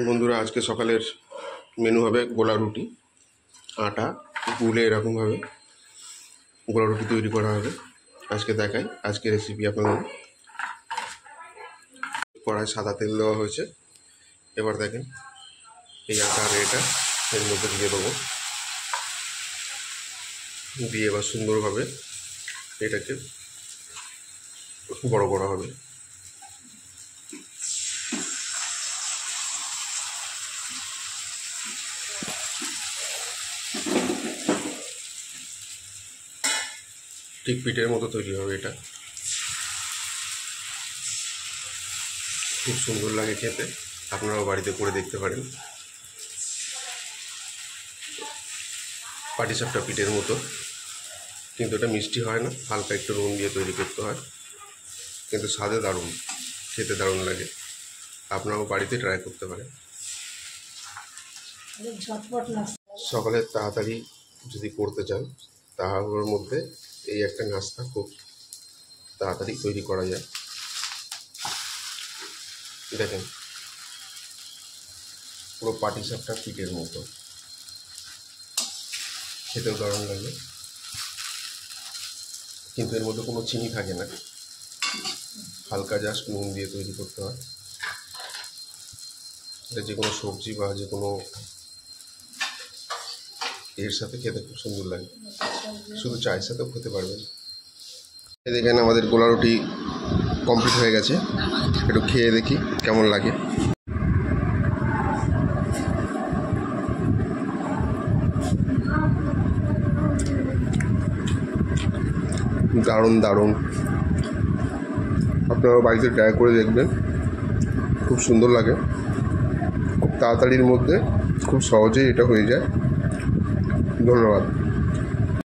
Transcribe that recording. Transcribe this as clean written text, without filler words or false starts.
বন্ধুরা, আজকে সকালের মেনু হবে গোলা রুটি। আটা গুলে এরকমভাবে গোলা রুটি তৈরি করা হবে। আজকে দেখাই আজকে রেসিপি আপনাদের। কড়াই সাদা তেল দেওয়া হয়েছে। এবার দেখেন এই আটার এটা এর মধ্যে দিয়ে দেবো, দিয়ে এবার সুন্দরভাবে এটাকে বড় করা হবে। ঠিক পিঠের মতো তৈরি হবে। এটা খুব সুন্দর লাগে খেতে, আপনারাও বাড়িতে করে দেখতে পারেন। পাটিসাপটা পিঠের মতো, কিন্তু এটা মিষ্টি হয় না, হালকা একটু নুন দিয়ে তৈরি করতে হয়, কিন্তু স্বাদে দারুণ, খেতে দারুণ লাগে। আপনারাও বাড়িতে ট্রাই করতে পারেন। সকালে তাড়াতাড়ি যদি করতে চান তাহলের মধ্যে এই একটা নাস্তা খুব তাড়াতাড়ি তৈরি করা যায়। দেখেন পুরো পাটিসাপটা পিঠের মতো, খেতেও দারুণ লাগে, কিন্তু এর মধ্যে কোনো চিনি থাকে না, হালকা জাস্ট নুন দিয়ে তৈরি করতে হয়। এটা যে কোনো সবজি বা যে কোনো এর সাথে খেতে খুব সুন্দর লাগে, শুধু চায়ের সাথেও খেতে পারবেন। এই দেখেন আমাদের গোলা রুটি কমপ্লিট হয়ে গেছে, একটু খেয়ে দেখি কেমন লাগে। দারুণ দারুণ, আপনারা বাড়িতে ট্রাই করে দেখবেন, খুব সুন্দর লাগে, খুব তাড়াতাড়ির মধ্যে খুব সহজেই এটা হয়ে যায়। ধন্যবাদ।